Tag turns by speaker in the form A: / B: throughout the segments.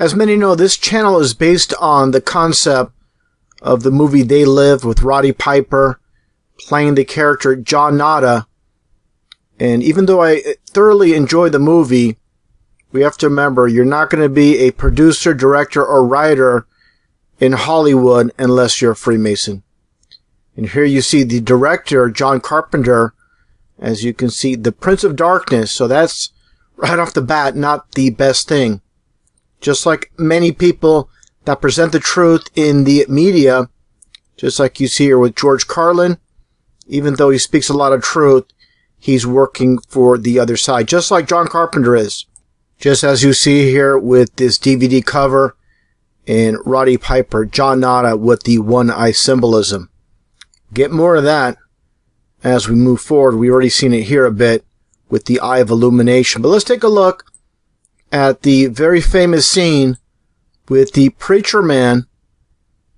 A: As many know, this channel is based on the concept of the movie They Live with Roddy Piper playing the character John Nada. And even though I thoroughly enjoy the movie, we have to remember you're not going to be a producer, director, or writer in Hollywood unless you're a Freemason. And here you see the director, John Carpenter, as you can see, the Prince of Darkness. So that's right off the bat not the best thing. Just like many people that present the truth in the media, just like you see here with George Carlin, even though he speaks a lot of truth, he's working for the other side, just like John Carpenter is. Just as you see here with this DVD cover and Roddy Piper, John Nada with the one-eye symbolism. Get more of that as we move forward. We've already seen it here a bit with the Eye of Illumination. But let's take a look at the very famous scene with the preacher man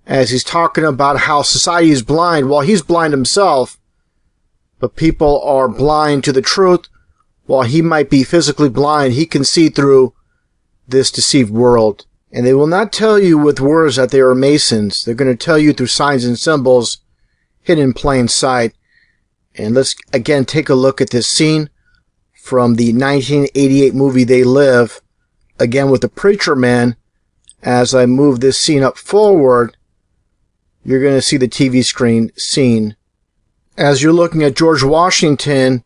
A: as he's talking about how society is blind. Well, he's blind himself, but people are blind to the truth. While he might be physically blind, he can see through this deceived world. And they will not tell you with words that they are Masons. They're going to tell you through signs and symbols hidden in plain sight. And let's again take a look at this scene from the 1988 movie They Live, again with the preacher man. As I move this scene up forward, you're going to see the TV screen scene. As you're looking at George Washington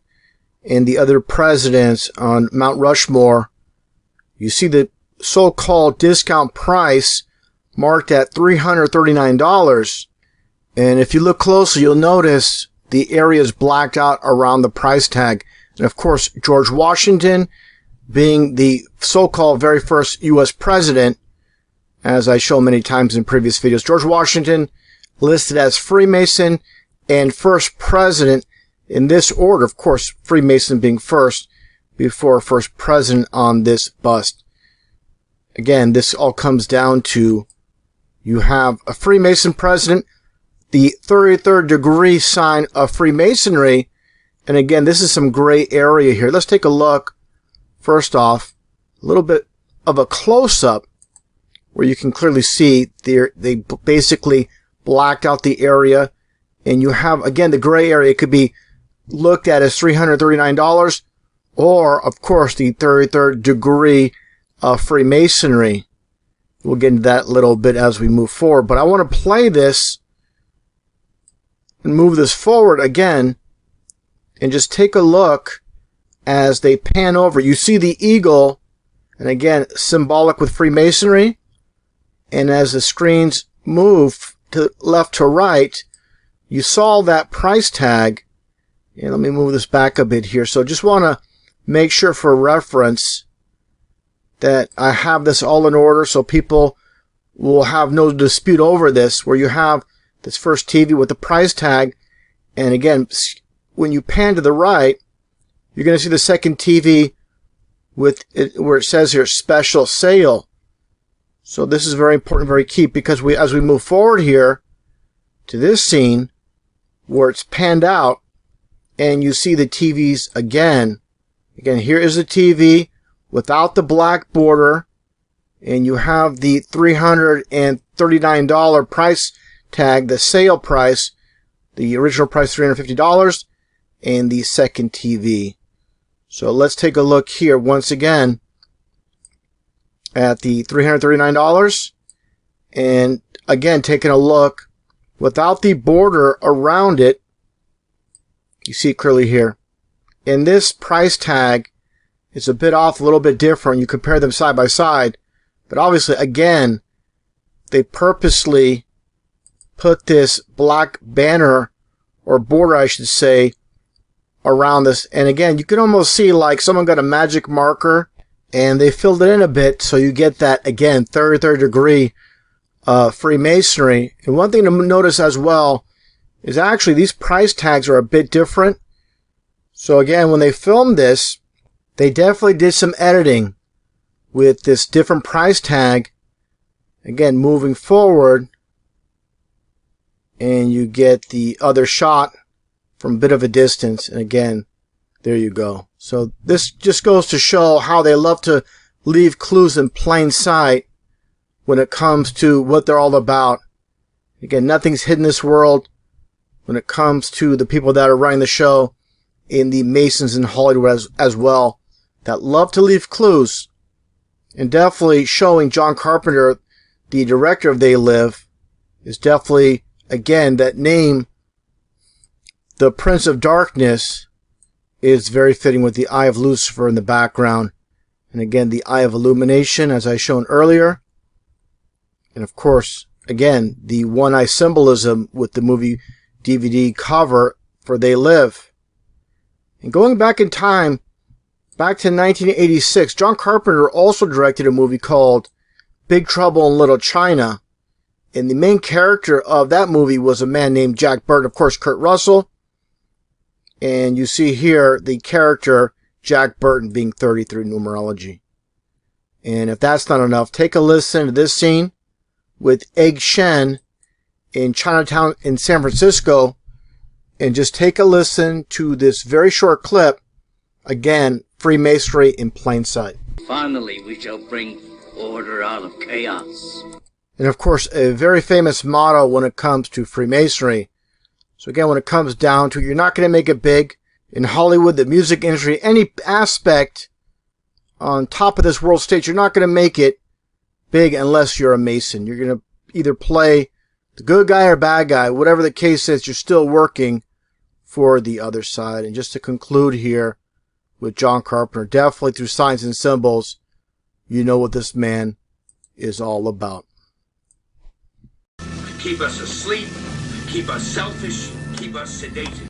A: and the other presidents on Mount Rushmore, you see the so-called discount price marked at $339. And if you look closely, you'll notice the area is blacked out around the price tag. And of course, George Washington, being the so-called very first U.S. president, as I show many times in previous videos, George Washington listed as Freemason and first president in this order. Of course, Freemason being first before first president on this bust. Again, this all comes down to you have a Freemason president, the 33rd degree sign of Freemasonry. And again, this is some gray area here. Let's take a look. First off, a little bit of a close-up where you can clearly see they basically blacked out the area. And you have, again, the gray area. It could be looked at as $339 or, of course, the 33rd degree of Freemasonry. We'll get into that a little bit as we move forward. But I want to play this and move this forward again and just take a look as they pan over. You see the eagle, and again, symbolic with Freemasonry. And as the screens move to left to right, you saw that price tag. And let me move this back a bit here. So just want to make sure for reference that I have this all in order so people will have no dispute over this, where you have this first TV with the price tag. And again, when you pan to the right, you're going to see the second TV with it, where it says here special sale. So this is very important, very key, because as we move forward here to this scene where it's panned out and you see the TVs again. Again, here is the TV without the black border, and you have the $339 price tag, the sale price, the original price $350, and the second TV. So let's take a look here once again at the $339, and again taking a look without the border around it. You see it clearly here. And this price tag is a bit off, a little bit different. You compare them side by side, but obviously again they purposely put this black banner or border, I should say, around this. And again, you can almost see like someone got a magic marker and they filled it in a bit, so you get that, again, 33rd degree Freemasonry. And one thing to notice as well is actually these price tags are a bit different. So again, when they filmed this, they definitely did some editing with this different price tag. Again, moving forward, and you get the other shot from a bit of a distance. And again, there you go. So this just goes to show how they love to leave clues in plain sight when it comes to what they're all about. Again, nothing's hidden in this world when it comes to the people that are running the show in the Masons in Hollywood as well, that love to leave clues. And definitely showing John Carpenter, the director of They Live, is definitely, again, that name, the Prince of Darkness, is very fitting with the Eye of Lucifer in the background. And again, the Eye of Illumination, as I shown earlier. And of course, again, the one-eye symbolism with the movie DVD cover for They Live. And going back in time, back to 1986, John Carpenter also directed a movie called Big Trouble in Little China. And the main character of that movie was a man named Jack Burton, of course, Kurt Russell. And you see here the character Jack Burton being 33 numerology. And if that's not enough, take a listen to this scene with Egg Shen in Chinatown in San Francisco. And just take a listen to this very short clip. Again, Freemasonry in plain sight.
B: Finally, we shall bring order out of chaos.
A: And of course, a very famous motto when it comes to Freemasonry. So again, when it comes down to it, you're not going to make it big in Hollywood, the music industry, any aspect on top of this world stage. You're not going to make it big unless you're a Mason. You're going to either play the good guy or bad guy. Whatever the case is, you're still working for the other side. And just to conclude here with John Carpenter, definitely through signs and symbols, you know what this man is all about.
C: Keep us asleep, keep us selfish, keep us sedated.